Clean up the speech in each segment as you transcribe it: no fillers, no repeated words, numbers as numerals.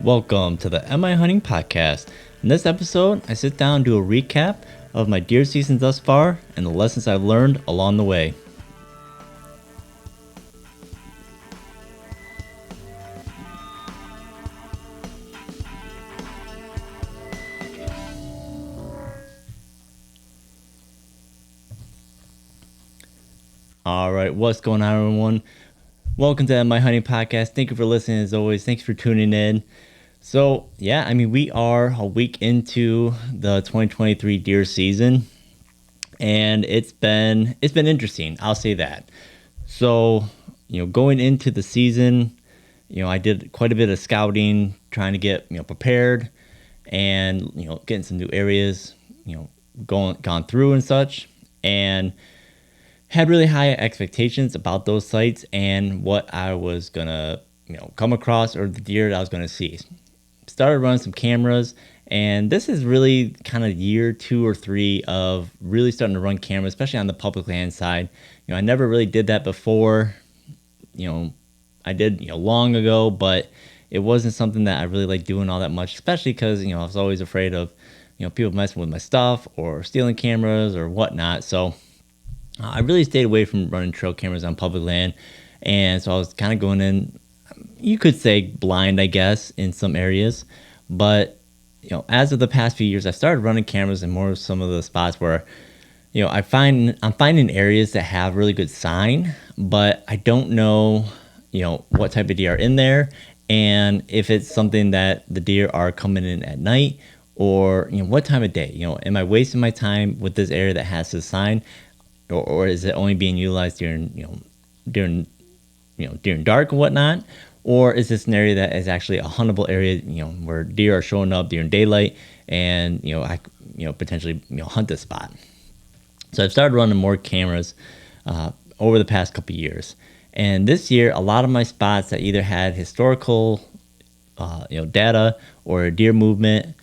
Welcome to the Am I Hunting Podcast. In this episode, I sit down and do a recap of my deer season thus far and the lessons I've learned along the way. All right, what's going on, everyone? Welcome to My Hunting Podcast. Thank you for listening as always. Thanks for tuning in. So, we are a week into the 2023 deer season, and it's been interesting. I'll say that. So, going into the season, I did quite a bit of scouting, trying to get prepared, and getting some new areas, gone through and such, and had really high expectations about those sites and what I was gonna come across, or the deer that I was gonna see. Started running some cameras, and this is really kind of year 2 or 3 of really starting to run cameras, especially on the public land side. I never really did that before. I did long ago, but it wasn't something that I really liked doing all that much, especially because I was always afraid of people messing with my stuff or stealing cameras or whatnot. So I really stayed away from running trail cameras on public land, and so I was kind of going in, you could say blind, I guess, in some areas. But as of the past few years, I started running cameras in more of some of the spots where I'm finding areas that have really good sign, but I don't know what type of deer are in there, and if it's something that the deer are coming in at night, or what time of day. Am I wasting my time with this area that has this sign? Or is it only being utilized during dark and whatnot? Or is this an area that is actually a huntable area, where deer are showing up during daylight, and I potentially hunt this spot? So I've started running more cameras over the past couple of years, and this year a lot of my spots that either had historical data or deer movement,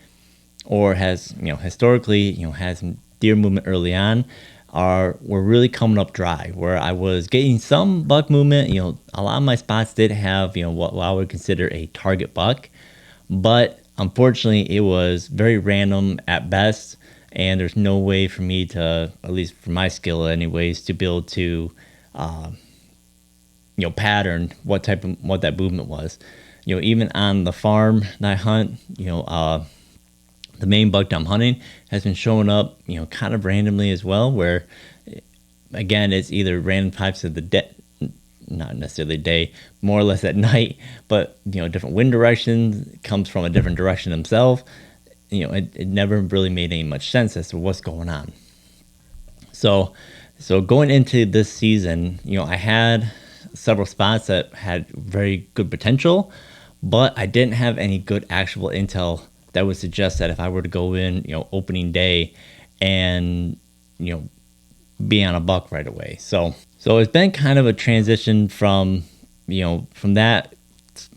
or has historically has some deer movement early on, were really coming up dry, where I was getting some buck movement. A lot of my spots did have what I would consider a target buck, but unfortunately it was very random at best, and there's no way for me to, at least for my skill anyways, to be able to pattern what that movement was. Even on the farm that I hunt, the main buck I'm hunting has been showing up, kind of randomly as well, where, again, it's either random types of the day, not necessarily day, more or less at night, but, different wind directions, comes from a different direction himself. It never really made any much sense as to what's going on. So going into this season, I had several spots that had very good potential, but I didn't have any good actual intel that would suggest that if I were to go in, opening day and, be on a buck right away. So it's been kind of a transition from that,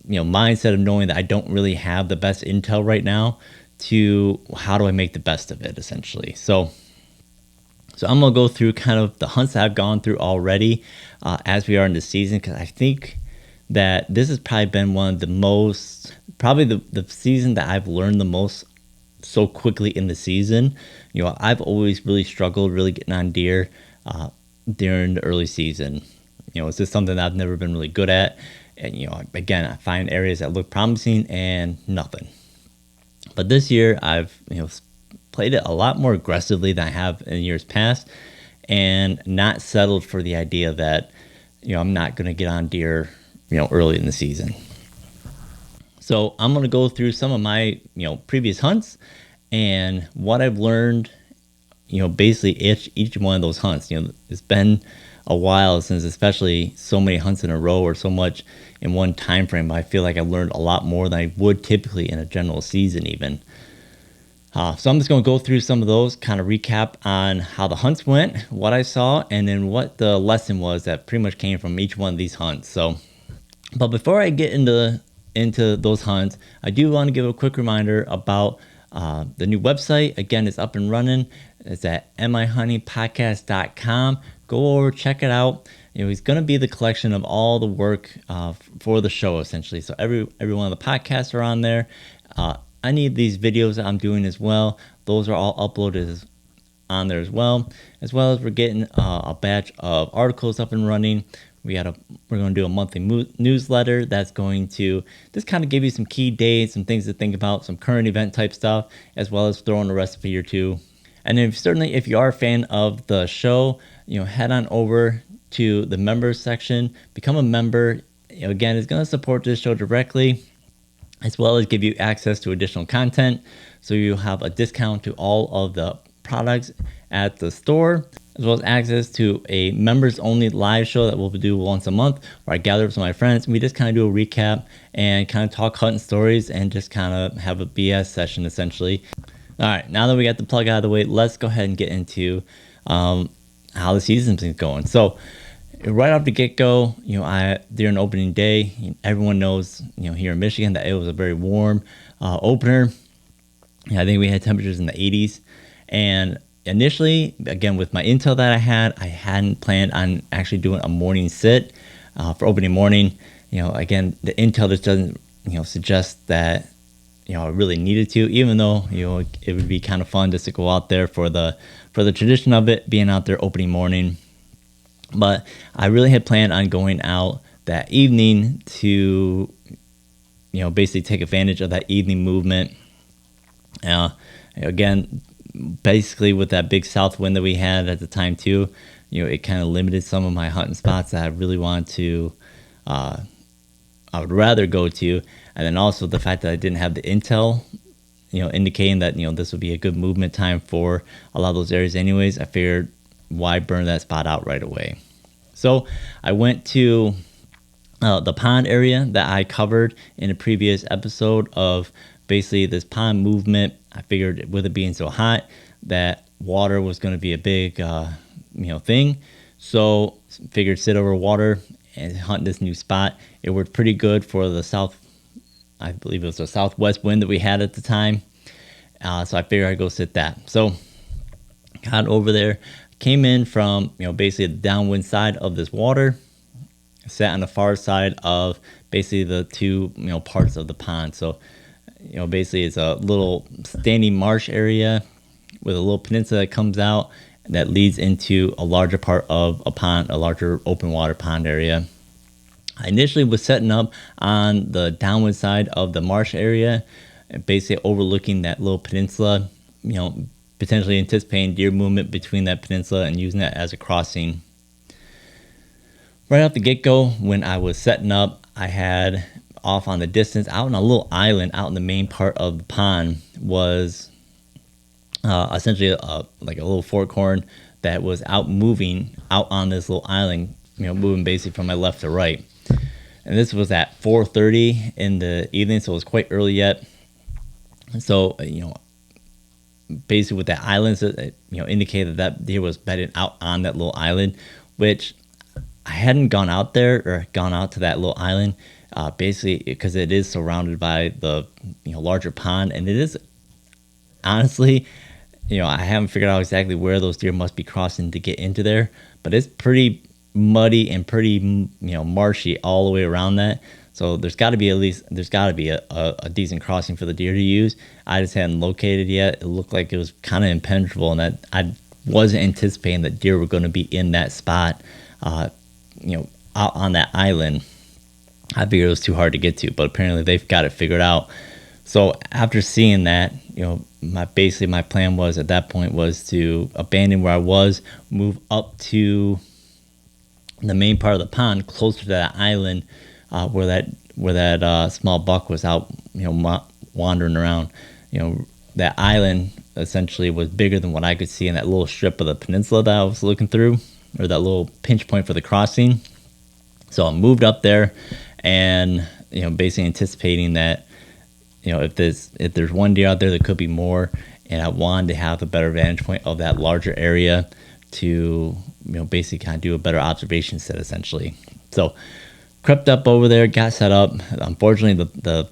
mindset of knowing that I don't really have the best intel right now, to how do I make the best of it, essentially. So I'm going to go through kind of the hunts that I've gone through already as we are in the season, because I think that this has probably been one of the most, probably the season that I've learned the most so quickly in the season. I've always really struggled really getting on deer during the early season. It's just something that I've never been really good at. And, again, I find areas that look promising and nothing. But this year I've, played it a lot more aggressively than I have in years past, and not settled for the idea that, I'm not going to get on deer early in the season. So I'm going to go through some of my, previous hunts and what I've learned, basically each one of those hunts. It's been a while since, especially so many hunts in a row or so much in one time frame. I feel like I've learned a lot more than I would typically in a general season even. So I'm just going to go through some of those, kind of recap on how the hunts went, what I saw, and then what the lesson was that pretty much came from each one of these hunts. But before I get into those hunts, I do want to give a quick reminder about the new website. Again, it's up and running. It's at mihuntingpodcast.com. go over, check it out. It's going to be the collection of all the work for the show, essentially. So every one of the podcasts are on there. Any of these videos that I'm doing as well, those are all uploaded on there as well as we're getting a batch of articles up and running. We're going to do a monthly newsletter that's going to just kind of give you some key dates, some things to think about, some current event type stuff, as well as throw in a recipe or two. And if you are a fan of the show, head on over to the members section, become a member. Again, it's going to support this show directly, as well as give you access to additional content. So you have a discount to all of the products at the store, as well as access to a members only live show that we'll do once a month, where I gather up some of my friends and we just kind of do a recap and kind of talk hunting stories and just kind of have a BS session essentially. All right, now that we got the plug out of the way, let's go ahead and get into how the season's been going. So right off the get-go, during opening day, everyone knows, here in Michigan, that it was a very warm opener. I think we had temperatures in the 80s. And initially, again, with my intel that I hadn't planned on actually doing a morning sit for opening morning. Again, the intel just doesn't, suggest that, I really needed to, even though, it would be kind of fun just to go out there for the tradition of it, being out there opening morning. But I really had planned on going out that evening to, basically take advantage of that evening movement. Again, basically with that big south wind that we had at the time too, it kind of limited some of my hunting spots that I really wanted to, I would rather go to. And then also the fact that I didn't have the intel, indicating that, this would be a good movement time for a lot of those areas anyways. I figured, why burn that spot out right away? So I went to the pond area that I covered in a previous episode of basically this pond movement. I figured with it being so hot that water was going to be a big, thing. So figured sit over water and hunt this new spot. It worked pretty good for the I believe it was the southwest wind that we had at the time. So I figured I'd go sit that. So got over there, came in from, basically the downwind side of this water, sat on the far side of basically the two, parts of the pond. So, basically it's a little standing marsh area with a little peninsula that comes out that leads into a larger part of a pond, a larger open water pond area. I initially was setting up on the downwind side of the marsh area, basically overlooking that little peninsula, potentially anticipating deer movement between that peninsula and using that as a crossing. Right off the get-go, when I was setting up, I had off on the distance, out on a little island out in the main part of the pond, was essentially like a little fork horn that was out moving out on this little island, moving basically from my left to right. And this was at 4:30 in the evening, so it was quite early yet. So, basically with that island, indicated that deer was bedded out on that little island, which I hadn't gone out there or gone out to that little island, basically because it is surrounded by the larger pond, and it is honestly, I haven't figured out exactly where those deer must be crossing to get into there, but it's pretty muddy and pretty marshy all the way around that. So there's got to be a decent crossing for the deer to use. I just hadn't located yet. It looked like it was kind of impenetrable, and that I wasn't anticipating that deer were going to be in that spot, out on that island. I figured it was too hard to get to, but apparently they've got it figured out. So after seeing that, my plan was at that point was to abandon where I was, move up to the main part of the pond, closer to that island, where that small buck was out, wandering around. That island essentially was bigger than what I could see in that little strip of the peninsula that I was looking through, or that little pinch point for the crossing. So I moved up there, and basically anticipating that if there's one deer out there, there could be more, and I wanted to have a better vantage point of that larger area to basically kind of do a better observation set essentially. So crept up over there, got set up. Unfortunately, the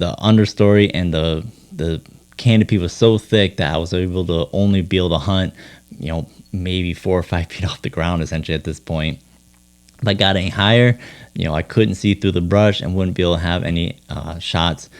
understory and the canopy was so thick that I was able to only be able to hunt, maybe 4 or 5 feet off the ground essentially at this point. If I got any higher, I couldn't see through the brush and wouldn't be able to have any shots,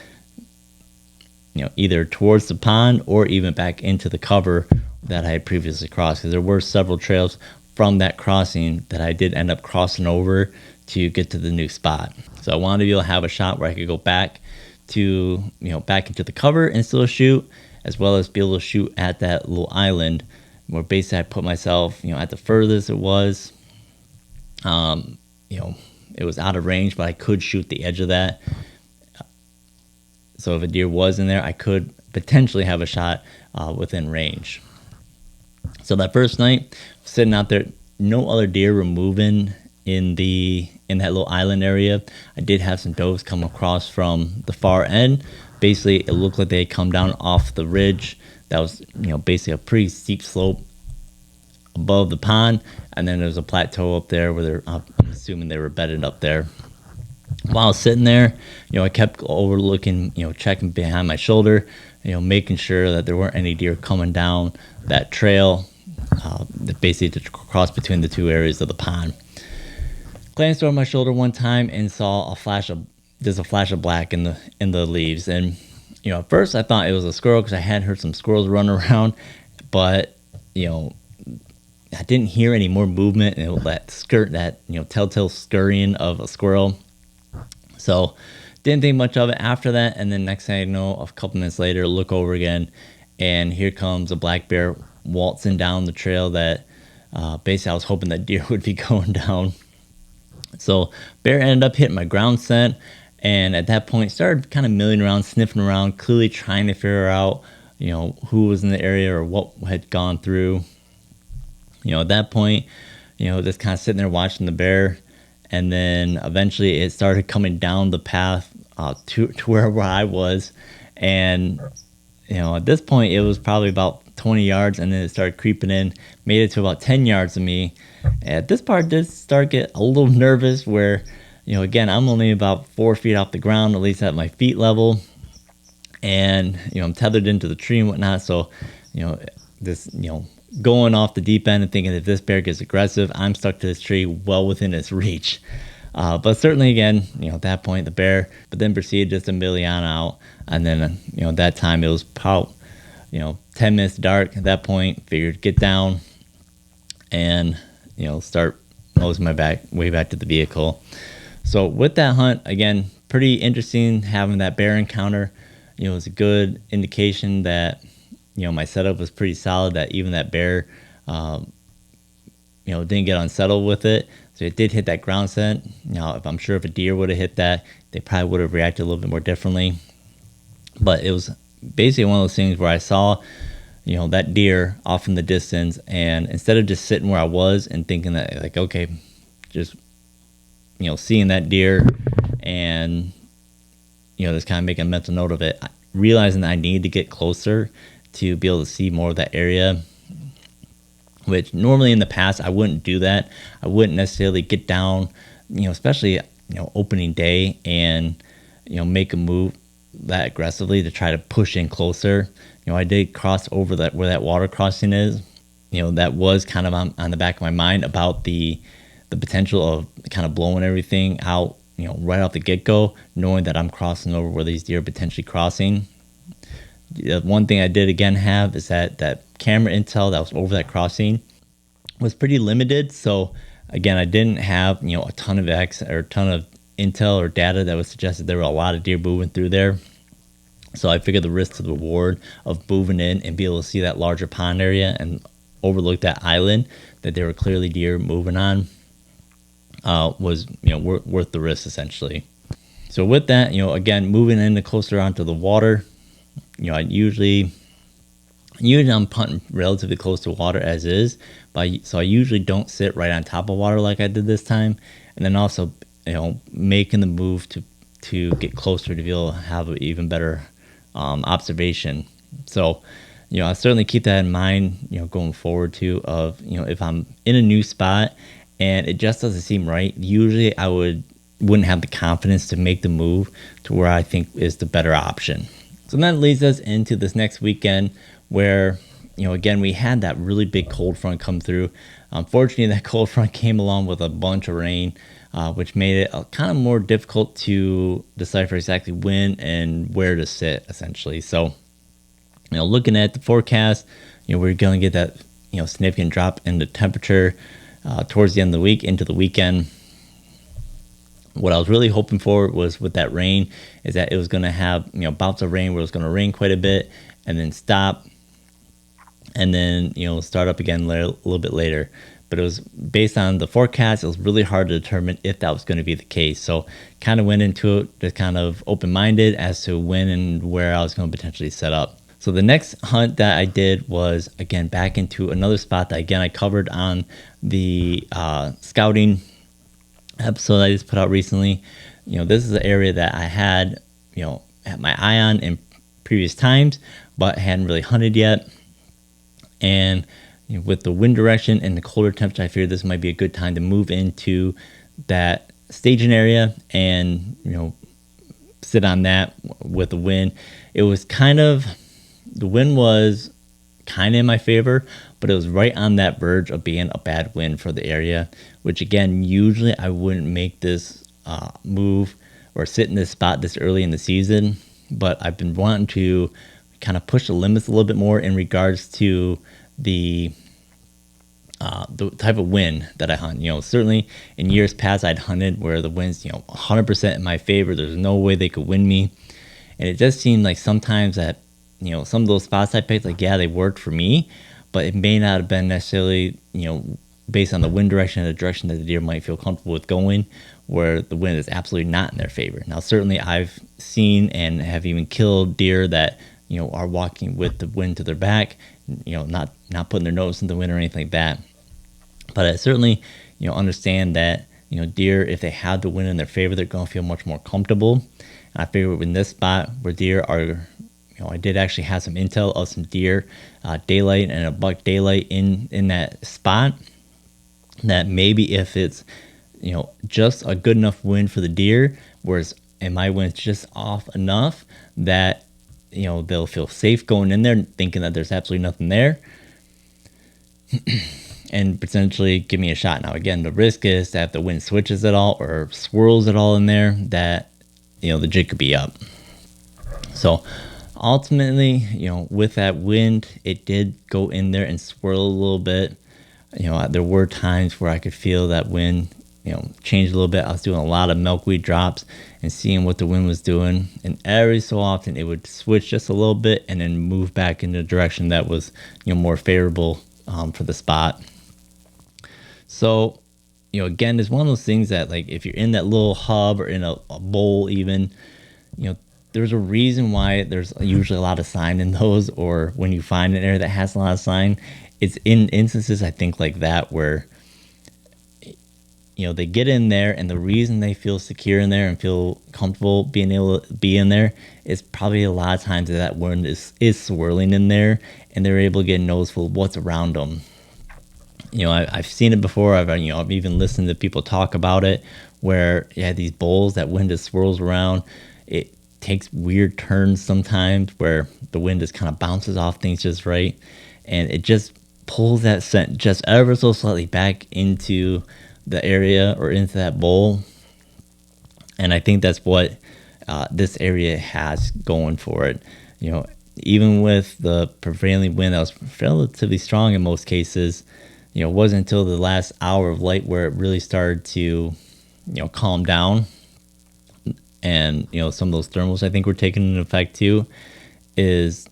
either towards the pond or even back into the cover that I had previously crossed. Because there were several trails from that crossing that I did end up crossing over to get to the new spot. So I wanted to be able to have a shot where I could go back to, back into the cover and still shoot, as well as be able to shoot at that little island where basically I put myself, at the furthest it was. It was out of range, but I could shoot the edge of that. So if a deer was in there, I could potentially have a shot within range. So that first night, sitting out there, no other deer were moving in that little island area. I did have some does come across from the far end. Basically, it looked like they had come down off the ridge. That was, basically a pretty steep slope above the pond, and then there's a plateau up there where I'm assuming they were bedded up there. While I was sitting there, I kept overlooking, checking behind my shoulder, making sure that there weren't any deer coming down that trail, basically to cross between the two areas of the pond. Glanced over my shoulder one time and saw a flash of black in the leaves, and at first I thought it was a squirrel because I had heard some squirrels run around, but I didn't hear any more movement, and that telltale scurrying of a squirrel. So didn't think much of it after that. And then next thing I know, a couple minutes later, look over again, and here comes a black bear waltzing down the trail that basically I was hoping that deer would be going down. So bear ended up hitting my ground scent, and at that point started kind of milling around, sniffing around, clearly trying to figure out, who was in the area or what had gone through. At that point, just kind of sitting there watching the bear. And then eventually it started coming down the path to where I was. And, at this point, it was probably about 20 yards. And then it started creeping in, made it to about 10 yards of me. At this part, did start to get a little nervous where, again, I'm only about 4 feet off the ground, at least at my feet level. And, I'm tethered into the tree and whatnot. So, going off the deep end and thinking if this bear gets aggressive, I'm stuck to this tree well within its reach. But certainly again, at that point, the bear, but then proceeded just to millie on out. And then, at that time it was about, 10 minutes dark at that point, figured get down and, start nosing my way back to the vehicle. So with that hunt, again, pretty interesting having that bear encounter. It was a good indication that, my setup was pretty solid, that even that bear, didn't get unsettled with it. So it did hit that ground scent. Now, I'm sure if a deer would have hit that, they probably would have reacted a little bit more differently. But it was basically one of those things where I saw, that deer off in the distance, and instead of just sitting where I was and thinking that, like, okay, just, seeing that deer and, just kind of making a mental note of it, realizing that I needed to get closer to be able to see more of that area, which normally in the past I wouldn't do that. I wouldn't necessarily get down, especially, opening day and, make a move that aggressively to try to push in closer. I did cross over that where that water crossing is. That was kind of on the back of my mind about the potential of kind of blowing everything out, right off the get-go, knowing that I'm crossing over where these deer are potentially crossing. The one thing I did again have is that camera intel that was over that crossing was pretty limited. So again, I didn't have, a ton of intel or data that would suggest that there were a lot of deer moving through there. So I figured the risk to the reward of moving in and be able to see that larger pond area and overlook that island that there were clearly deer moving on was, worth the risk essentially. So with that, again, moving in closer onto the water, I usually I'm punting relatively close to water as is, so I usually don't sit right on top of water like I did this time. And then also, making the move to get closer to be able to have an even better observation. So, I certainly keep that in mind, going forward too, of, if I'm in a new spot and it just doesn't seem right, usually I wouldn't have the confidence to make the move to where I think is the better option. So that leads us into this next weekend where, again, we had that really big cold front come through. Unfortunately, that cold front came along with a bunch of rain, which made it kind of more difficult to decipher exactly when and where to sit, essentially. So, looking at the forecast, we're going to get that, significant drop in the temperature towards the end of the week into the weekend. What I was really hoping for was with that rain is that it was going to have, bouts of rain where it was going to rain quite a bit and then stop and then, start up again a little bit later. But it was based on the forecast. It was really hard to determine if that was going to be the case. So kind of went into it just kind of open-minded as to when and where I was going to potentially set up. So the next hunt that I did was, again, back into another spot that, again, I covered on the scouting episode I just put out recently. This is an area that I had my eye on in previous times, but hadn't really hunted yet. And with the wind direction and the colder temperature, I figured this might be a good time to move into that staging area and sit on that with the wind. It was the wind was kind of in my favor, but it was right on that verge of being a bad wind for the area, which again, usually I wouldn't make this move or sit in this spot this early in the season, but I've been wanting to kind of push the limits a little bit more in regards to the type of wind that I hunt. Certainly in years past I'd hunted where the wind's 100% in my favor. There's no way they could win me, and it just seemed like sometimes that some of those spots I picked, like, yeah, they worked for me, but it may not have been necessarily, based on the wind direction and the direction that the deer might feel comfortable with going, where the wind is absolutely not in their favor. Now, certainly I've seen and have even killed deer that, are walking with the wind to their back, not putting their nose in the wind or anything like that. But I certainly, understand that, deer, if they have the wind in their favor, they're going to feel much more comfortable. And I figure in this spot where deer are, I did actually have some intel of some deer daylight and a buck daylight in that spot, that maybe if it's just a good enough wind for the deer, whereas in my wind's just off enough that they'll feel safe going in there thinking that there's absolutely nothing there and potentially give me a shot. Now again, the risk is that if the wind switches at all or swirls at all in there, that the jig could be up. So ultimately, with that wind, it did go in there and swirl a little bit. There were times where I could feel that wind, change a little bit. I was doing a lot of milkweed drops and seeing what the wind was doing. And every so often, it would switch just a little bit and then move back in the direction that was, more favorable for the spot. So, again, it's one of those things that, like, if you're in that little hub or in a bowl even, there's a reason why there's usually a lot of sign in those, or when you find an area that has a lot of sign, it's in instances, I think, like that, where, they get in there and the reason they feel secure in there and feel comfortable being able to be in there is probably a lot of times that wind is swirling in there and they're able to get a nose full of what's around them. I've seen it before. I've even listened to people talk about it where you have these bowls that wind just swirls around. It takes weird turns sometimes where the wind just kind of bounces off things just right, and it just pulls that scent just ever so slightly back into the area or into that bowl. And I think that's what this area has going for it. Even with the prevailing wind that was relatively strong in most cases, it wasn't until the last hour of light where it really started to calm down. And some of those thermals I think were taking into effect too. Is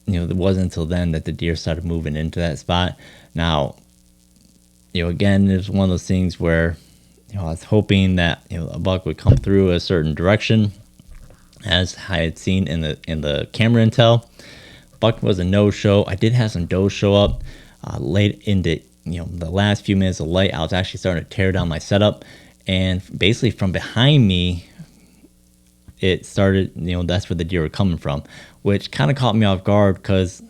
it wasn't until then that the deer started moving into that spot. Now, again, it's one of those things where I was hoping that a buck would come through a certain direction, as I had seen in the camera intel. Buck was a no-show. I did have some does show up late into the last few minutes of light. I was actually starting to tear down my setup, and basically from behind me, it started, that's where the deer were coming from, which kind of caught me off guard because,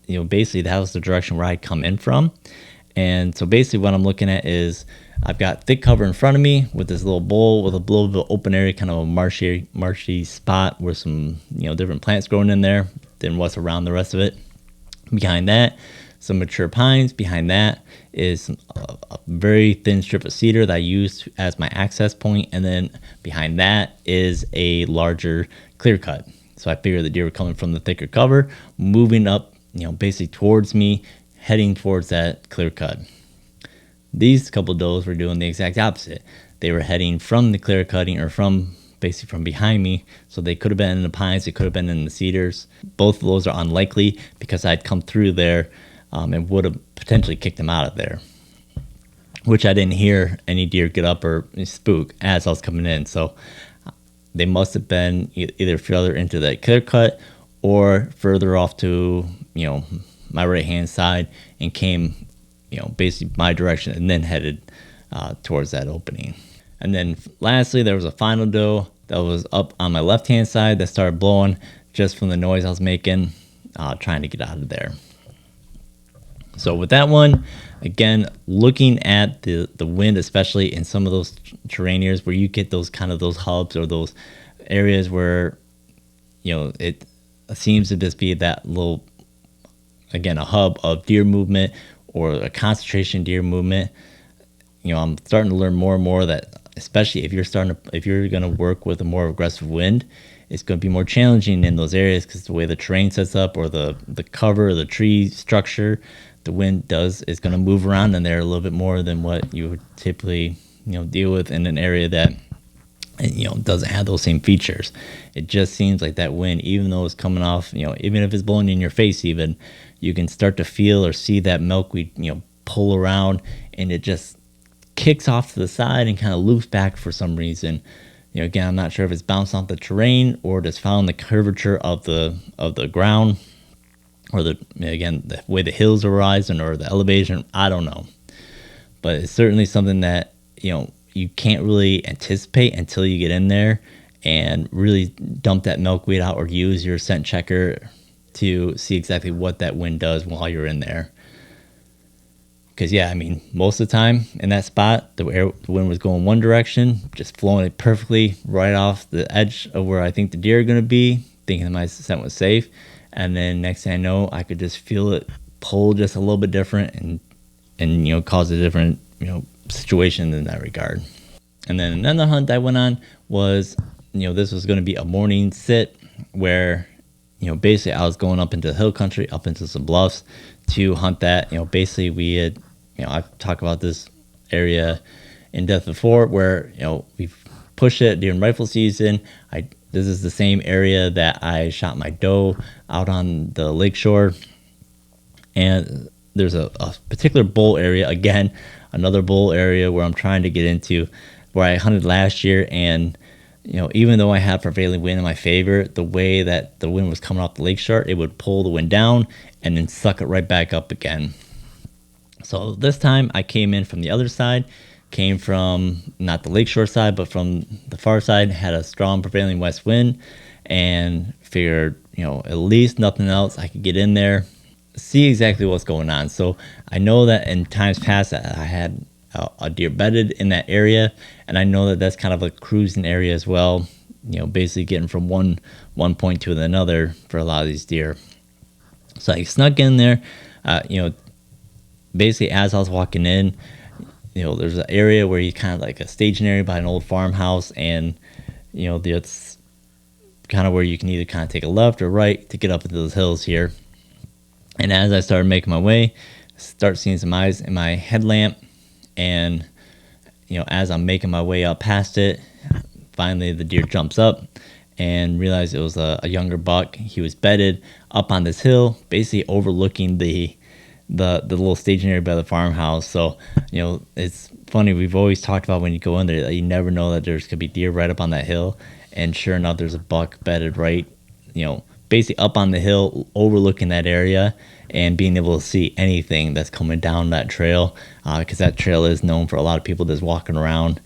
basically that was the direction where I'd come in from. And so basically what I'm looking at is I've got thick cover in front of me with this little bowl with a little bit of open area, kind of a marshy spot where some, different plants growing in there than what's around the rest of it. Behind that, some mature pines. Behind that is a very thin strip of cedar that I use as my access point. And then behind that is a larger clear cut. So I figured the deer were coming from the thicker cover, moving up, basically towards me, heading towards that clear cut. These couple does were doing the exact opposite. They were heading from the clear cutting, or from basically from behind me. So they could have been in the pines, they could have been in the cedars. Both of those are unlikely because I'd come through there and would have potentially kicked them out of there, which I didn't hear any deer get up or spook as I was coming in. So they must have been either further into that clear cut or further off to, my right hand side, and came, basically my direction, and then headed towards that opening. And then lastly, there was a final doe that was up on my left hand side that started blowing just from the noise I was making, trying to get out of there. So with that one, again, looking at the wind, especially in some of those terrain areas where you get those kind of those hubs, or those areas where, it seems to just be that little, again, a hub of deer movement or a concentration deer movement. I'm starting to learn more and more that, especially if you're going to work with a more aggressive wind, it's going to be more challenging in those areas because the way the terrain sets up, or the cover, or the tree structure, the wind is going to move around in there a little bit more than what you would typically, deal with in an area that, doesn't have those same features. It just seems like that wind, even though it's coming off, even if it's blowing in your face, even, you can start to feel or see that milkweed, pull around, and it just kicks off to the side and kind of loops back for some reason. Again, I'm not sure if it's bounced off the terrain or just found the curvature of the ground, or the way the hills are rising, or the elevation. I don't know, but it's certainly something that you can't really anticipate until you get in there and really dump that milkweed out, or use your scent checker to see exactly what that wind does while you're in there. Because most of the time in that spot, the wind was going one direction, just flowing it perfectly right off the edge of where I think the deer are going to be, thinking that my scent was safe. And then next thing I know, I could just feel it pull just a little bit different, and cause a different situation in that regard. And then another hunt I went on was, this was going to be a morning sit where, basically I was going up into the hill country, up into some bluffs to hunt that. Basically we had, I've talked about this area in depth before, where, we've pushed it during rifle season. This is the same area that I shot my doe out on the lakeshore. And there's a particular bull area, again, another bull area where I'm trying to get into, where I hunted last year. And, even though I had prevailing wind in my favor, the way that the wind was coming off the lakeshore, it would pull the wind down and then suck it right back up again. So this time I came in from the other side, came from not the lakeshore side, but from the far side, had a strong prevailing west wind, and figured, at least nothing else, I could get in there, see exactly what's going on. So I know that in times past I had a deer bedded in that area, and I know that that's kind of a cruising area as well, basically getting from one point to another for a lot of these deer. So I snuck in there, basically as I was walking in, there's an area where you kind of like a staging area by an old farmhouse, and it's kind of where you can either kind of take a left or right to get up into those hills here. And as I started making my way, start seeing some eyes in my headlamp, and as I'm making my way up past it, finally the deer jumps up and realized it was a younger buck. He was bedded up on this hill, basically overlooking the little staging area by the farmhouse. So, it's funny, we've always talked about when you go in there that you never know that there's could be deer right up on that hill. And sure enough, there's a buck bedded right, basically up on the hill, overlooking that area, and being able to see anything that's coming down that trail, because that trail is known for a lot of people just walking around,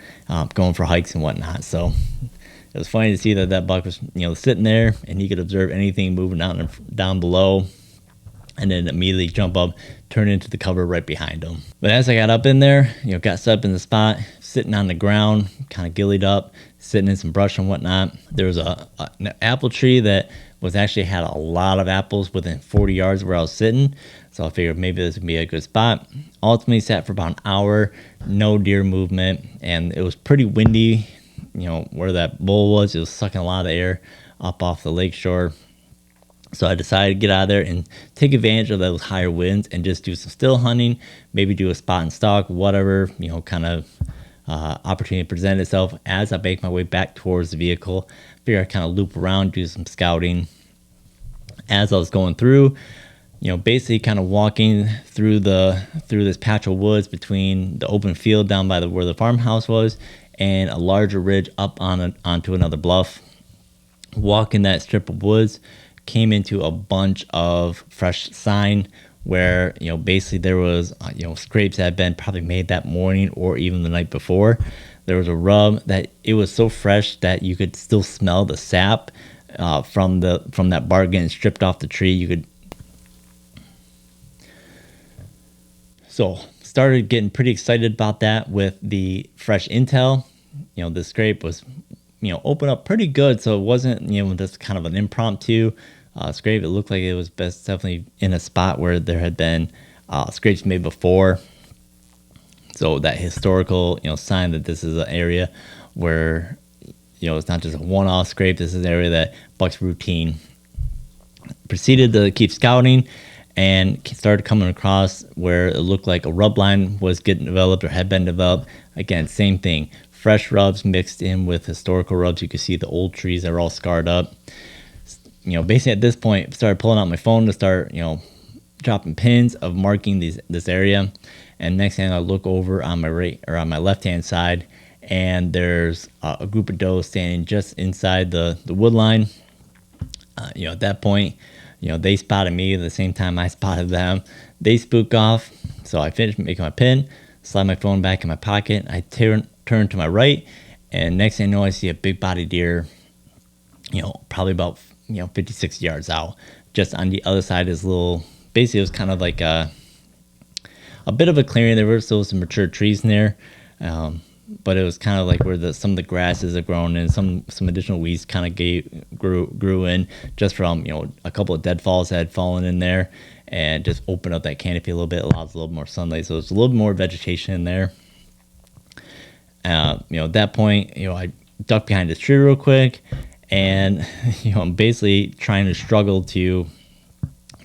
going for hikes and whatnot. So it was funny to see that buck was, sitting there, and he could observe anything moving down below. and then immediately jump up, turn into the cover right behind him. But as I got up in there, got set up in the spot, sitting on the ground, kind of gillied up, sitting in some brush and whatnot. There was an apple tree that was actually had a lot of apples within 40 yards where I was sitting. So I figured maybe this would be a good spot. Ultimately sat for about an hour, no deer movement, and it was pretty windy, where that bull was. It was sucking a lot of the air up off the lake shore. So I decided to get out of there and take advantage of those higher winds and just do some still hunting, maybe do a spot and stalk, whatever, kind of opportunity presented itself. As I make my way back towards the vehicle, figure I kind of loop around, do some scouting. As I was going through, basically kind of walking through this patch of woods between the open field down by where the farmhouse was and a larger ridge up onto another bluff. Walking that strip of woods, came into a bunch of fresh sign where basically there was scrapes that had been probably made that morning or even the night before. There was a rub that it was so fresh that you could still smell the sap from that bark getting stripped off the tree. So started getting pretty excited about that with the fresh intel. The scrape was open up pretty good, so it wasn't just kind of an impromptu scrape. It looked like it was definitely in a spot where there had been scrapes made before, so that historical sign that this is an area where it's not just a one-off scrape. This is an area that bucks routine. Proceeded to keep scouting and started coming across where it looked like a rub line was getting developed or had been developed. Again, same thing. Fresh rubs mixed in with historical rubs. You could see the old trees that were all scarred up. Basically at this point, started pulling out my phone to start, dropping pins of marking this area. And next thing I look over on my right or on my left-hand side, and there's a group of does standing just inside the wood line. At that point, they spotted me at the same time I spotted them. They spook off. So I finished making my pin, slide my phone back in my pocket. I turn to my right, and next thing I know, I see a big body deer, probably about 56 yards out, just on the other side of this little. Basically, it was kind of like a bit of a clearing. There were still some mature trees in there, but it was kind of like where some of the grasses have grown and some additional weeds kind of grew in just from a couple of deadfalls that had fallen in there, and just opened up that canopy a little bit, allows a little more sunlight, so it's a little more vegetation in there. At that point, I ducked behind this tree real quick, and I'm basically trying to struggle to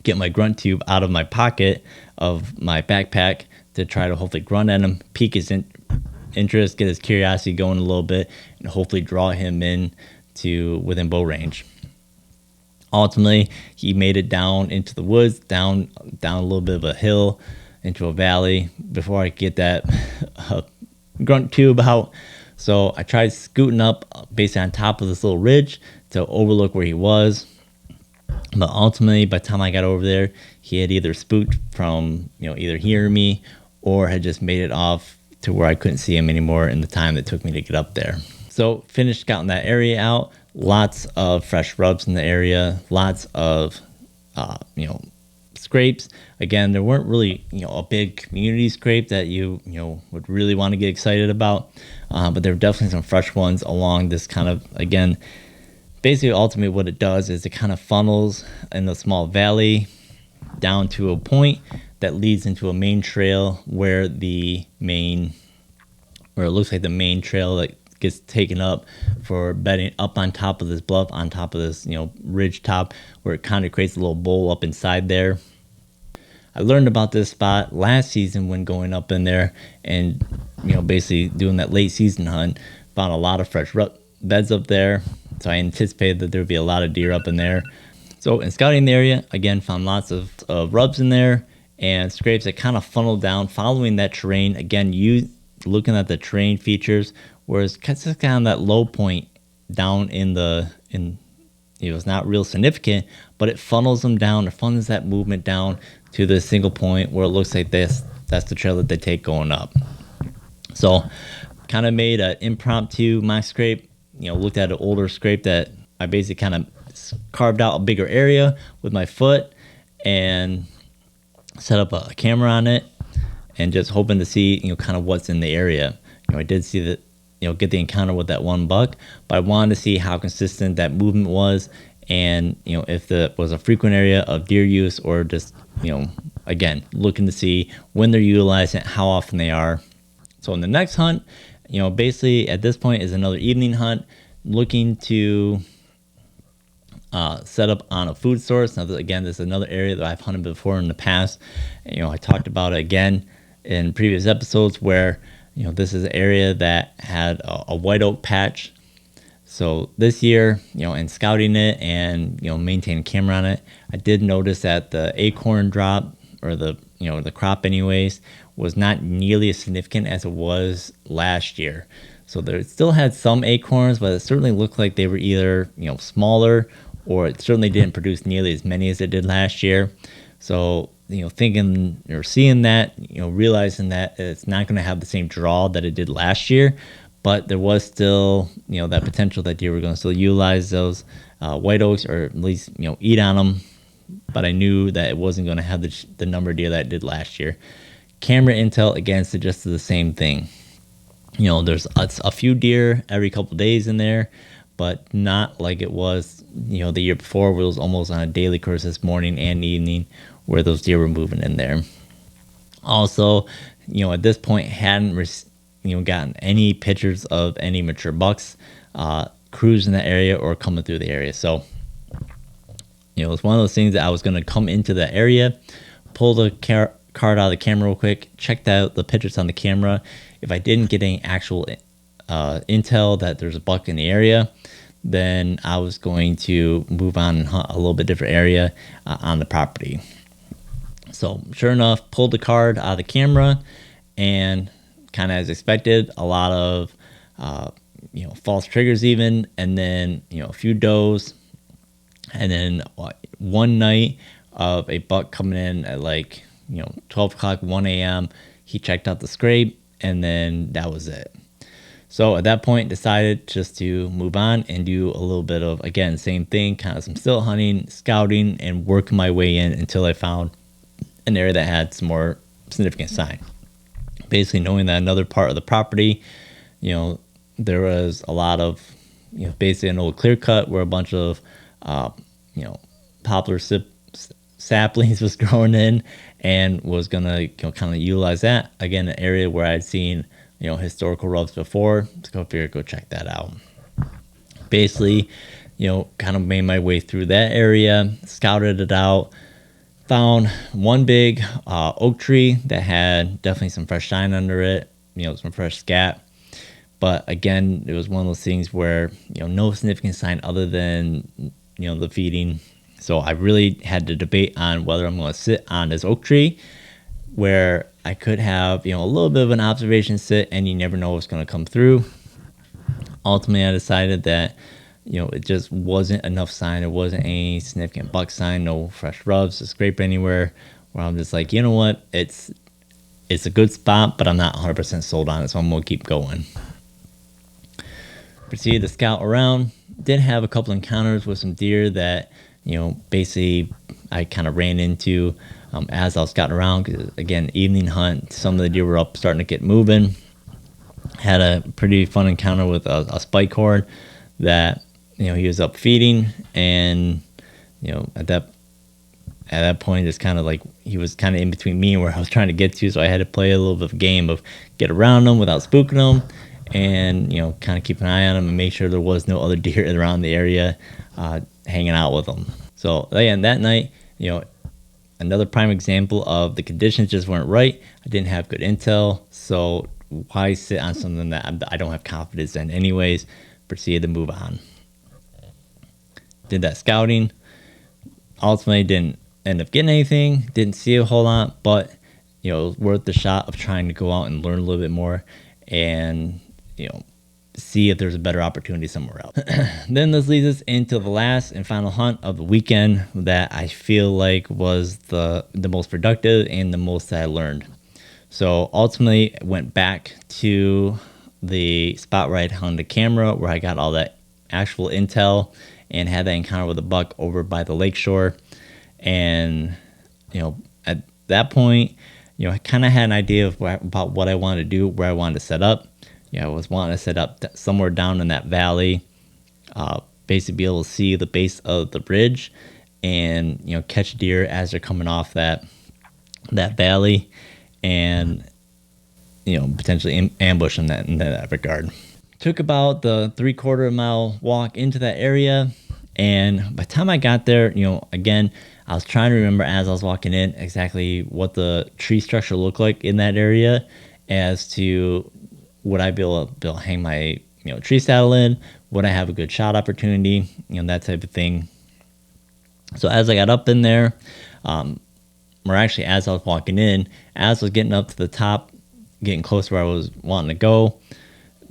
get my grunt tube out of my pocket of my backpack to try to hopefully grunt at him, pique his interest, get his curiosity going a little bit, and hopefully draw him in to within bow range. Ultimately, he made it down into the woods, down a little bit of a hill into a valley before I could get that grunt tube out. So I tried scooting up basically on top of this little ridge to overlook where he was. But ultimately, by the time I got over there, he had either spooked from either hearing me or had just made it off to where I couldn't see him anymore in the time that took me to get up there. So finished scouting that area out. Lots of fresh rubs in the area. Lots of scrapes. Again, there weren't really a big community scrape that you would really want to get excited about, but there were definitely some fresh ones along this kind of, again, basically ultimately what it does is it kind of funnels in a small valley down to a point that leads into a main trail where it looks like the main trail that gets taken up for bedding up on top of this bluff, on top of this ridge top, where it kind of creates a little bowl up inside there. I learned about this spot last season when going up in there and basically doing that late season hunt. Found a lot of fresh beds up there, so I anticipated that there would be a lot of deer up in there. So in scouting the area, again, found lots of rubs in there and scrapes that kind of funneled down following that terrain. Again, looking at the terrain features, whereas just kind of that low point down it's not real significant, but it funnels them down, or funnels that movement down to the single point where it looks like that's the trail that they take going up. So kind of made an impromptu mock scrape, looked at an older scrape that I basically kind of carved out a bigger area with my foot and set up a camera on it and just hoping to see, kind of what's in the area. I did see that, get the encounter with that one buck, but I wanted to see how consistent that movement was, and if it was a frequent area of deer use, or just again looking to see when they're utilizing it, how often they are. So in the next hunt, basically at this point is another evening hunt, looking to set up on a food source. Now, again, this is another area that I've hunted before in the past. I talked about it again in previous episodes, where this is an area that had a white oak patch. So this year, in scouting it and maintaining camera on it, I did notice that the acorn drop, or the crop anyways, was not nearly as significant as it was last year. So there still had some acorns, but it certainly looked like they were either smaller, or it certainly didn't produce nearly as many as it did last year. So thinking or seeing that, realizing that it's not going to have the same draw that it did last year, but there was still that potential that deer were going to still utilize those white oaks, or at least eat on them. But I knew that it wasn't going to have the number of deer that it did last year. Camera intel again suggested the same thing. There's a few deer every couple days in there, but not like it was the year before, where it was almost on a daily course, morning and evening, where those deer were moving in there. Also, at this point, hadn't gotten any pictures of any mature bucks cruising that area or coming through the area. So it's one of those things that I was going to come into the area, pull the card out of the camera real quick, check out the pictures on the camera. If I didn't get any actual intel that there's a buck in the area, then I was going to move on and hunt a little bit different area on the property. So sure enough, pulled the card out of the camera, and kind of as expected, a lot of false triggers even, and then a few does, and then one night of a buck coming in at 12 o'clock, 1 a.m. He checked out the scrape, and then that was it. So at that point, decided just to move on and do a little bit of, again, same thing, kind of some still hunting, scouting, and working my way in until I found an area that had some more significant sign. Basically knowing that another part of the property, there was a lot of, basically an old clear cut where a bunch of, poplar saplings was growing in, and was going to kind of utilize that. Again, an area where I'd seen historical rubs before, so go check that out. Basically, kind of made my way through that area, scouted it out, found one big oak tree that had definitely some fresh shine under it, some fresh scat. But again, it was one of those things where no significant sign other than the feeding. So I really had to debate on whether I'm going to sit on this oak tree, where I could have a little bit of an observation sit, and you never know what's going to come through. Ultimately, I decided that it just wasn't enough sign. There wasn't any significant buck sign, no fresh rubs to scrape anywhere, where I'm just like, what, it's a good spot, but I'm not 100% sold on it, so I'm going to keep going. Proceeded to scout around. Did have a couple encounters with some deer that basically I kind of ran into as I was scouting around, because again, evening hunt, some of the deer were up starting to get moving. Had a pretty fun encounter with a spike horn that he was up feeding, and at that point, just kind of like he was kind of in between me and where I was trying to get to, so I had to play a little bit of a game of get around him without spooking him, and kind of keep an eye on him and make sure there was no other deer around the area hanging out with him. So again, that night, another prime example of the conditions just weren't right. I didn't have good intel, so why sit on something that I don't have confidence in anyways? Proceeded to move on. Did that scouting. Ultimately didn't end up getting anything. Didn't see a whole lot, but it was worth the shot of trying to go out and learn a little bit more, and see if there's a better opportunity somewhere else. Then this leads us into the last and final hunt of the weekend that I feel like was the most productive and the most that I learned. So ultimately went back to the spot where I'd hung the camera, where I got all that actual intel, and had that encounter with a buck over by the lakeshore. And that point, I kind of had an idea of about what I wanted to do, where I wanted to set up. I was wanting to set up somewhere down in that valley, basically be able to see the base of the ridge and catch deer as they're coming off that valley, and potentially ambush them in that regard. Took about the 3/4 mile walk into that area, and by the time I got there, again, I was trying to remember as I was walking in exactly what the tree structure looked like in that area, as to would I be able to hang my tree saddle in, would I have a good shot opportunity, that type of thing. So as I got up in there, or actually as I was walking in, as I was getting up to the top, getting close to where I was wanting to go,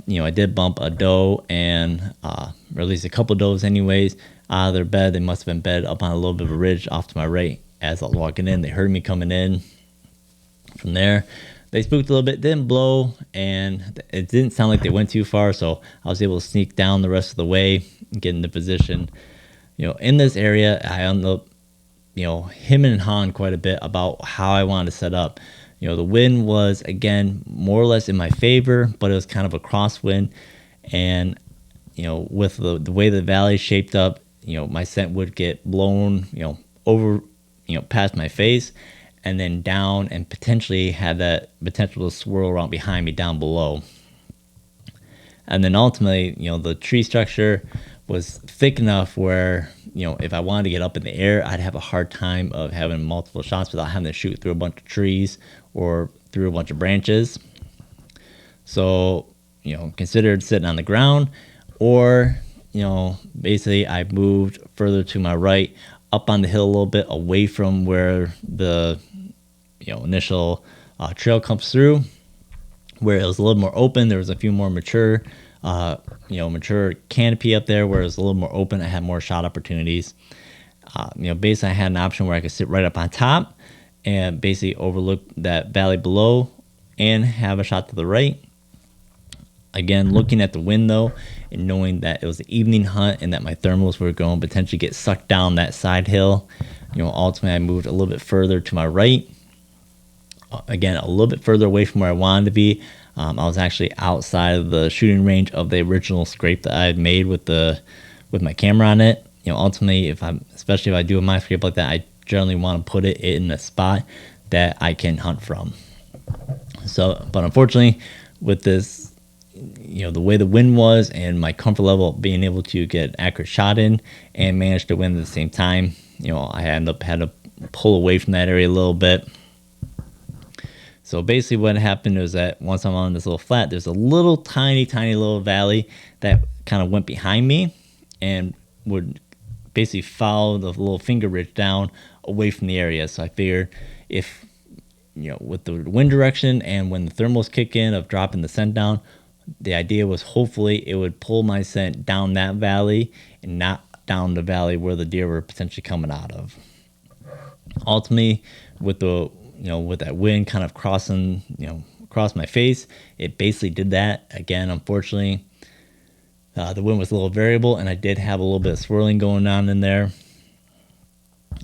I did bump a doe, and or at least a couple of does anyways, out of their bed. They must have been bed up on a little bit of a ridge off to my right. As I was walking in, they heard me coming in. From there, they spooked a little bit, didn't blow, and it didn't sound like they went too far, so I was able to sneak down the rest of the way and get into position. In this area, I ended up, him and hawing quite a bit about how I wanted to set up. The wind was, again, more or less in my favor, but it was kind of a crosswind. And, with the way the valley shaped up, my scent would get blown, over, past my face and then down, and potentially had that potential to swirl around behind me down below. And then ultimately, the tree structure was thick enough where, if I wanted to get up in the air, I'd have a hard time of having multiple shots without having to shoot through a bunch of trees or through a bunch of branches. So, considered sitting on the ground, or, basically I moved further to my right, up on the hill a little bit, away from where the, initial trail comes through, where it was a little more open. There was a few more mature canopy up there where it was a little more open. I had more shot opportunities. Basically I had an option where I could sit right up on top and basically overlook that valley below and have a shot to the right. Again, looking at the wind though, and knowing that it was an evening hunt and that my thermals were going to potentially get sucked down that side hill, ultimately I moved a little bit further to my right. Again, a little bit further away from where I wanted to be. I was actually outside of the shooting range of the original scrape that I had made with my camera on it. Ultimately, especially if I do a my scrape like that, I generally want to put it in a spot that I can hunt from. So, but unfortunately, with this, the way the wind was and my comfort level of being able to get an accurate shot in and manage to win at the same time, I had to pull away from that area a little bit. So basically what happened was that once I'm on this little flat, there's a little tiny little valley that kind of went behind me and would basically follow the little finger ridge down away from the area. So I figured if, with the wind direction and when the thermals kick in of dropping the scent down, the idea was hopefully it would pull my scent down that valley and not down the valley where the deer were potentially coming out of. Ultimately, with that wind kind of crossing, across my face, it basically did that. Again, unfortunately, the wind was a little variable, and I did have a little bit of swirling going on in there.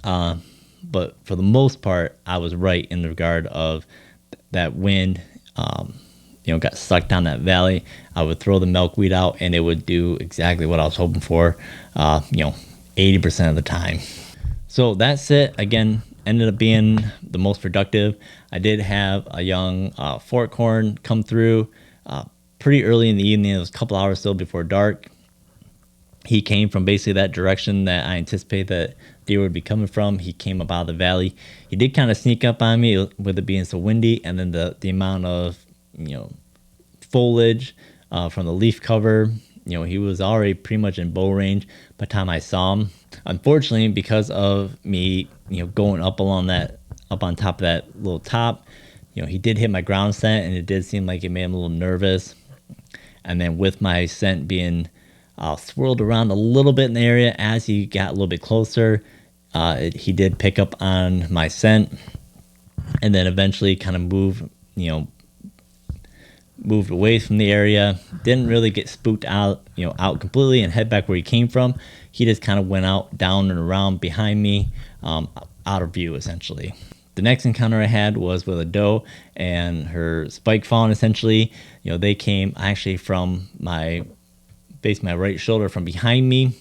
But for the most part, I was right in the regard of that wind, got sucked down that valley. I would throw the milkweed out, and it would do exactly what I was hoping for, 80% of the time. So that's it. Again, ended up being the most productive. I did have a young fork horn come through pretty early in the evening. It was a couple hours still before dark. He came from basically that direction that I anticipated that deer would be coming from. He came up out of the valley. He did kind of sneak up on me with it being so windy, and then the amount of foliage from the leaf cover. He was already pretty much in bow range by the time I saw him. Unfortunately, because of me, going up on top of that little top, he did hit my ground scent, and it did seem like it made him a little nervous. And then with my scent being swirled around a little bit in the area as he got a little bit closer, he did pick up on my scent, and then eventually kind of moved away from the area. Didn't really get spooked out completely and head back where he came from. He just kind of went out, down and around behind me, out of view essentially. The next encounter I had was with a doe and her spike fawn. Essentially, they came actually from my right shoulder from behind me.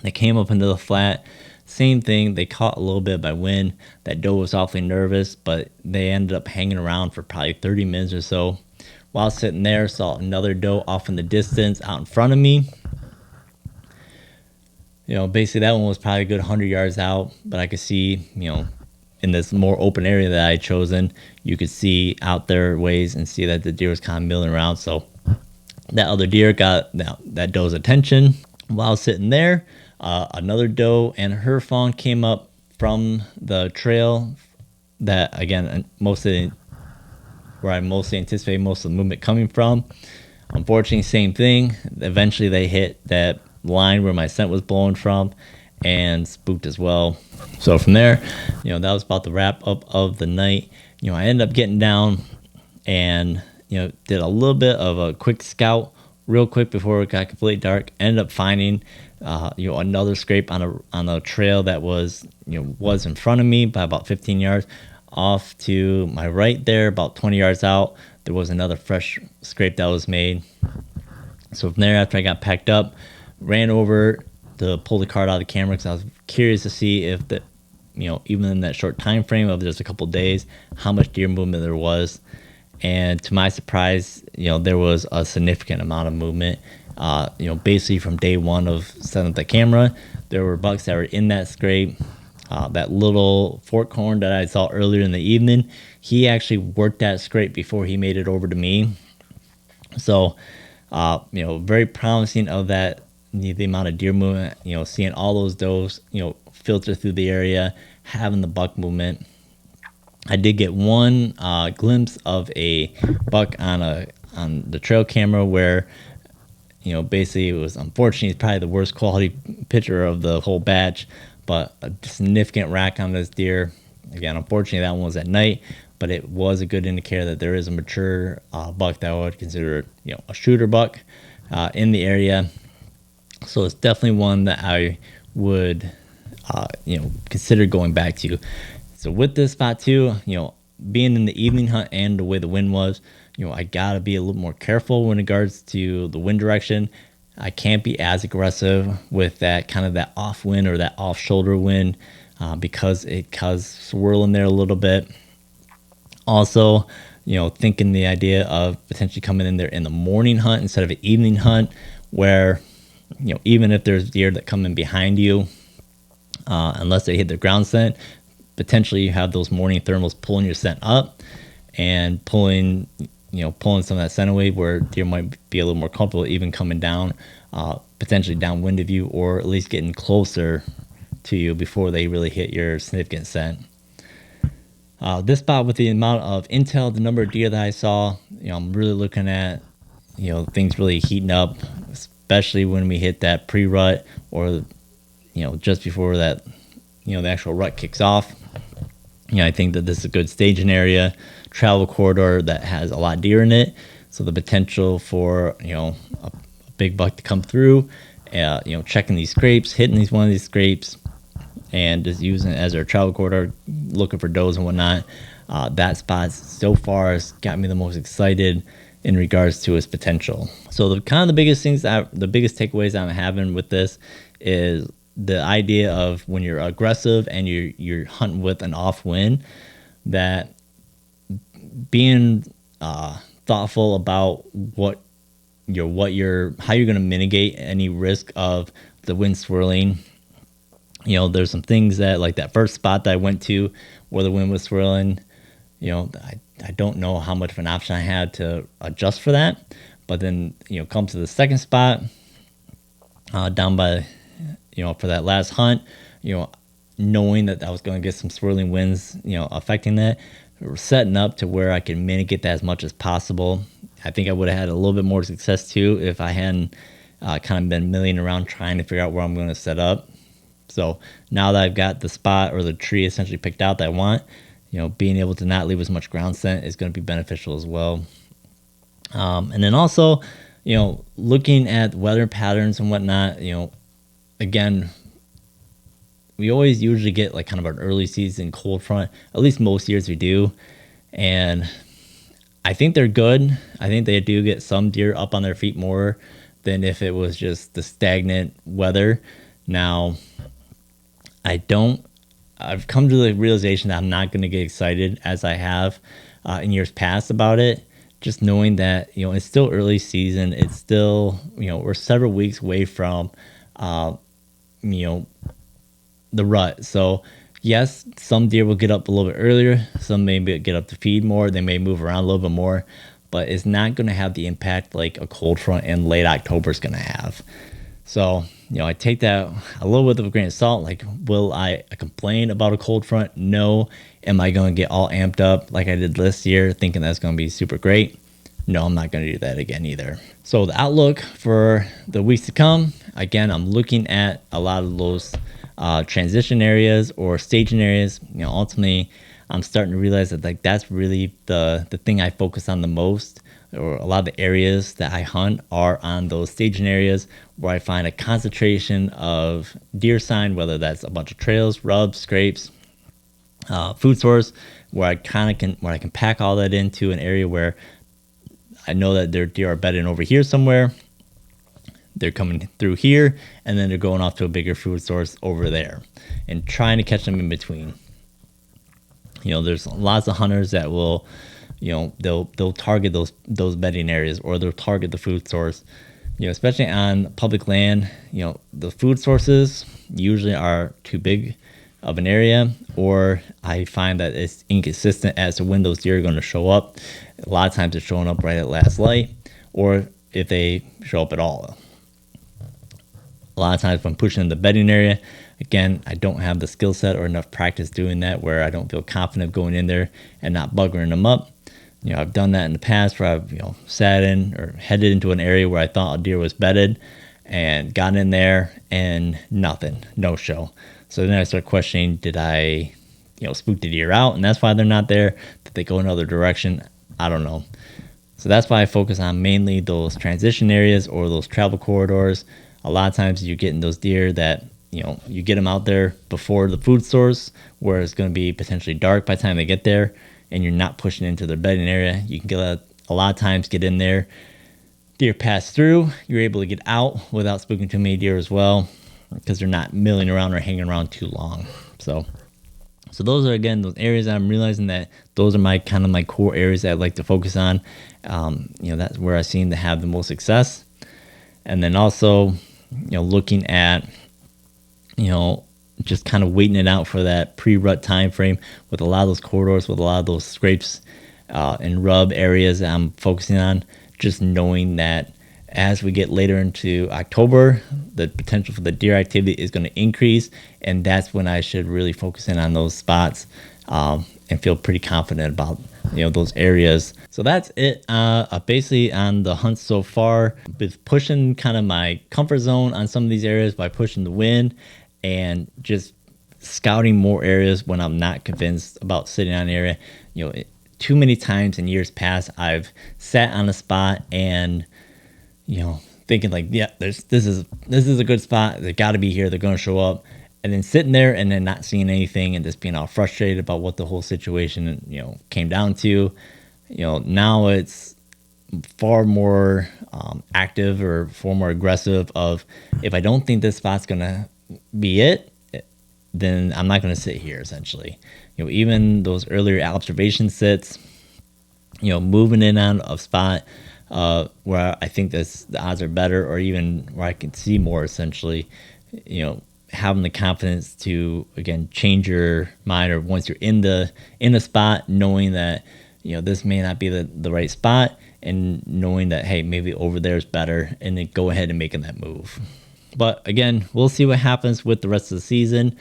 They came up into the flat. Same thing. They caught a little bit by wind. That doe was awfully nervous, but they ended up hanging around for probably 30 minutes or so. While sitting there, saw another doe off in the distance out in front of me. Basically that one was probably a good 100 yards out, but I could see, in this more open area that I had chosen, you could see out their ways and see that the deer was kind of milling around. So that other deer got that doe's attention. While sitting there, another doe and her fawn came up from the trail that, again, where I mostly anticipate most of the movement coming from. Unfortunately, same thing. Eventually, they hit that line where my scent was blowing from and spooked as well. So from there, that was about the wrap up of the night. I ended up getting down and, did a little bit of a quick scout real quick before it got completely dark. Ended up finding, another scrape on a trail that was in front of me by about 15 yards. Off to my right there, about 20 yards out, there was another fresh scrape that was made. So from there, after I got packed up, ran over to pull the card out of the camera because I was curious to see if even in that short time frame of just a couple days, how much deer movement there was. And to my surprise, there was a significant amount of movement. Basically from day one of setting up the camera, there were bucks that were in that scrape. That little fork horn that I saw earlier in the evening, he actually worked that scrape before he made it over to me. So, very promising of that, the amount of deer movement, seeing all those does, filter through the area, having the buck movement. I did get one glimpse of a buck on the trail camera where, basically it was, unfortunately, it's probably the worst quality picture of the whole batch, but a significant rack on this deer. Again, unfortunately, that one was at night, but it was a good indicator that there is a mature buck that I would consider, a shooter buck in the area. So it's definitely one that I would, consider going back to. So with this spot too, being in the evening hunt and the way the wind was, I gotta be a little more careful in regards to the wind direction. I can't be as aggressive with that kind of that off wind or that off shoulder wind because it causes swirling there a little bit. Also, thinking the idea of potentially coming in there in the morning hunt instead of an evening hunt where, even if there's deer that come in behind you, unless they hit the ground scent, potentially you have those morning thermals pulling your scent up and pulling some of that scent away where deer might be a little more comfortable even coming down, potentially downwind of you, or at least getting closer to you before they really hit your significant scent. This spot, with the amount of intel, the number of deer that I saw, I'm really looking at, things really heating up, especially when we hit that pre-rut or, just before that, the actual rut kicks off. I think that this is a good staging area, travel corridor that has a lot of deer in it. So the potential for, a big buck to come through, checking these scrapes, hitting one of these scrapes, and just using it as our travel corridor, looking for does and whatnot. That spot so far has got me the most excited in regards to its potential. So the biggest takeaways I'm having with this is the idea of when you're aggressive and you're hunting with an off wind, that being thoughtful about how you're going to mitigate any risk of the wind swirling. There's some things that, like that first spot that I went to where the wind was swirling, I don't know how much of an option I had to adjust for that. But then, come to the second spot down by, for that last hunt, knowing that I was going to get some swirling winds, affecting that, setting up to where I can mitigate that as much as possible. I think I would have had a little bit more success too if I hadn't kind of been milling around trying to figure out where I'm going to set up. So now that I've got the spot or the tree essentially picked out that I want, being able to not leave as much ground scent is going to be beneficial as well. And then also, looking at weather patterns and whatnot, again, we always usually get like kind of an early season cold front. At least most years we do, and I think they're good. I think they do get some deer up on their feet more than if it was just the stagnant weather. Now, I don't. I've come to the realization that I'm not going to get excited as I have in years past about it. Just knowing that it's still early season. It's still we're several weeks away from you know the rut. So yes, some deer will get up a little bit earlier. Some maybe get up to feed more. They may move around a little bit more, but it's not going to have the impact like a cold front in late October is going to have. So, I take that a little bit of a grain of salt. Like, will I complain about a cold front? No. Am I going to get all amped up like I did this year, thinking that's going to be super great? No, I'm not going to do that again either. So, the outlook for the weeks to come, again, I'm looking at a lot of those transition areas or staging areas. Ultimately, I'm starting to realize that like that's really the thing I focus on the most, or a lot of the areas that I hunt are on those staging areas where I find a concentration of deer sign, whether that's a bunch of trails, rubs, scrapes, food source, where I can pack all that into an area where I know that their deer are bedding over here somewhere. They're coming through here, and then they're going off to a bigger food source over there, and trying to catch them in between. There's lots of hunters that will, they'll target those bedding areas, or they'll target the food source. Especially on public land, the food sources usually are too big of an area, or I find that it's inconsistent as to when those deer are going to show up. A lot of times they're showing up right at last light, or if they show up at all. A lot of times if I'm pushing in the bedding area, again, I don't have the skill set or enough practice doing that where I don't feel confident going in there and not buggering them up. I've done that in the past where I've, sat in or headed into an area where I thought a deer was bedded and got in there and nothing, no show. So then I start questioning, did I, spook the deer out and that's why they're not there? Did they go another direction? I don't know. So that's why I focus on mainly those transition areas or those travel corridors. A lot of times you're getting those deer that, you get them out there before the food source where it's going to be potentially dark by the time they get there, and you're not pushing into their bedding area. You can get a lot of times get in there, deer pass through, you're able to get out without spooking too many deer as well, because they're not milling around or hanging around too long. So those are, again, those areas I'm realizing that those are my core areas that I like to focus on. That's where I seem to have the most success. And then also, looking at, just kind of waiting it out for that pre-rut time frame with a lot of those corridors, with a lot of those scrapes and rub areas that I'm focusing on. Just knowing that as we get later into October, the potential for the deer activity is going to increase, and that's when I should really focus in on those spots and feel pretty confident about those areas. So that's it basically on the hunt so far, with pushing kind of my comfort zone on some of these areas by pushing the wind and just scouting more areas when I'm not convinced about sitting on an area. Too many times in years past I've sat on a spot and thinking like, yeah, this is a good spot, they got to be here, they're going to show up, and then sitting there and then not seeing anything and just being all frustrated about what the whole situation came down to. Now it's far more active or far more aggressive of, if I don't think this spot's gonna be it, then I'm not gonna sit here, essentially. Even those earlier observation sits, moving in on a spot where I think the odds are better, or even where I can see more, essentially, having the confidence to, again, change your mind, or once you're in the spot, knowing that this may not be the right spot, and knowing that, hey, maybe over there is better, and then go ahead and making that move. But again, we'll see what happens with the rest of the season.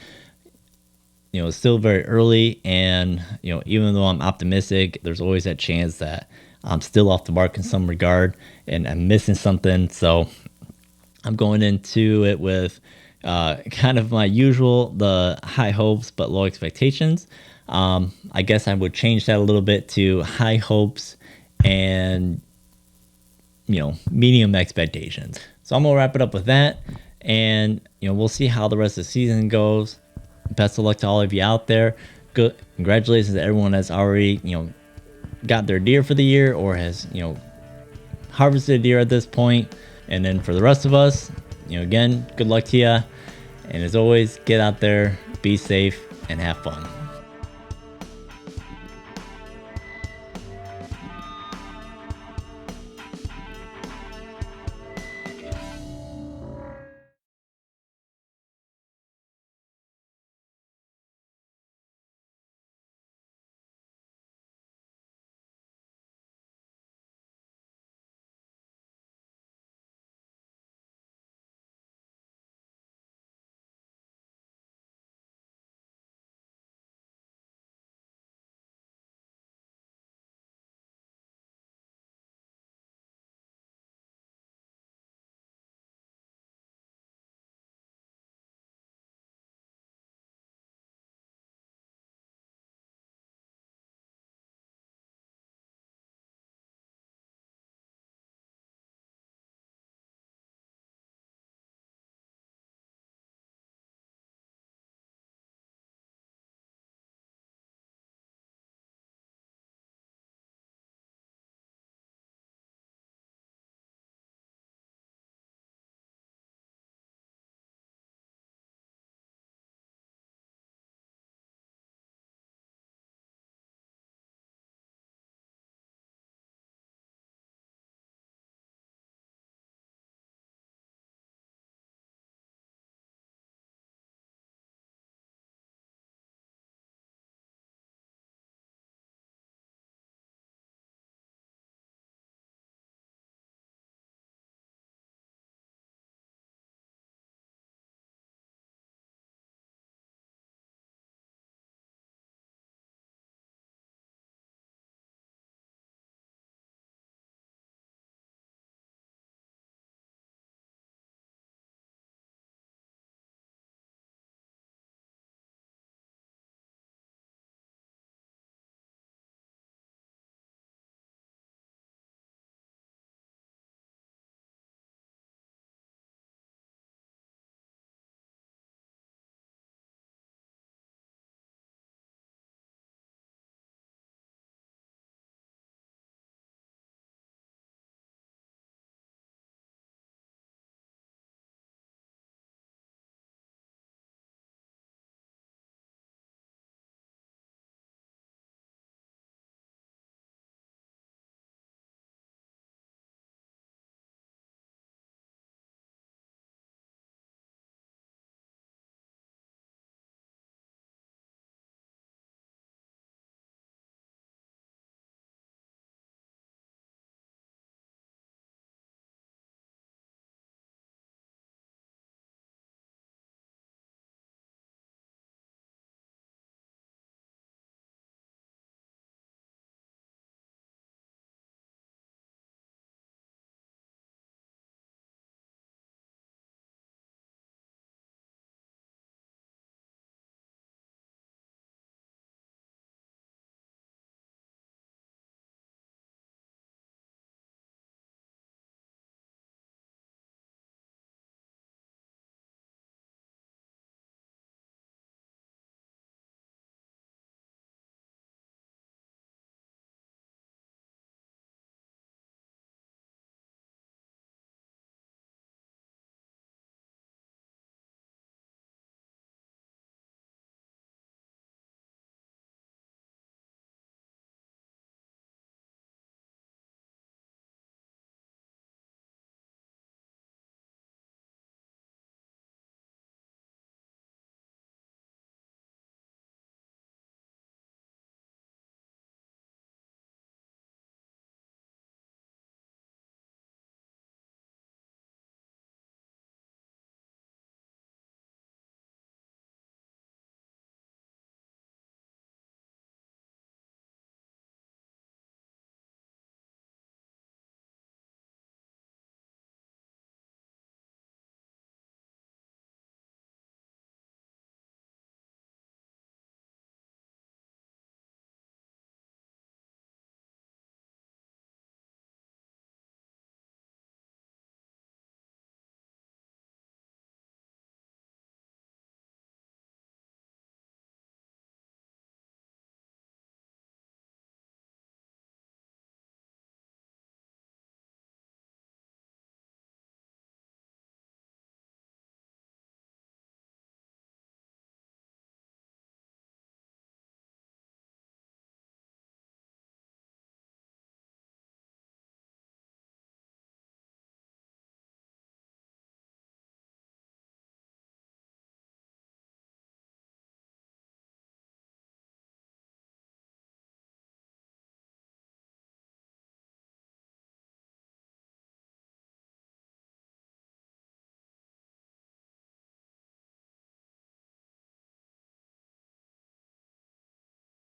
It's still very early, and even though I'm optimistic, there's always that chance that I'm still off the mark in some regard and I'm missing something. So I'm going into it with kind of my usual, the high hopes but low expectations. I guess I would change that a little bit to high hopes and medium expectations. So I'm gonna wrap it up with that, and we'll see how the rest of the season goes. best of luck to all of you out there. Good, congratulations to everyone that's already got their deer for the year or has harvested a deer at this point. And then for the rest of us, again, good luck to you. And as always, get out there, be safe, and have fun.